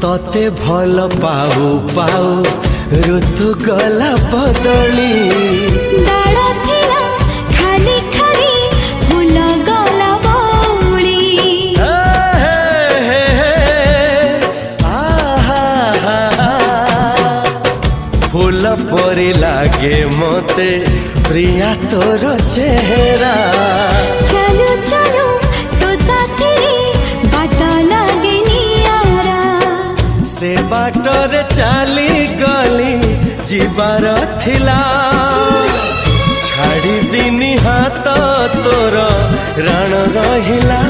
तोते भल पाऊ पाऊ ऋतु गला बदली डाळ थिला खाली खाली फूल गला बौली फूल परी लागे मते प्रिया तोर चेहरा चलो चलो तो साथी बाट लागे नियारा से बाटरे चली गली जीवार थिला छाड़ी दिनी हाथ तोर राण रहिला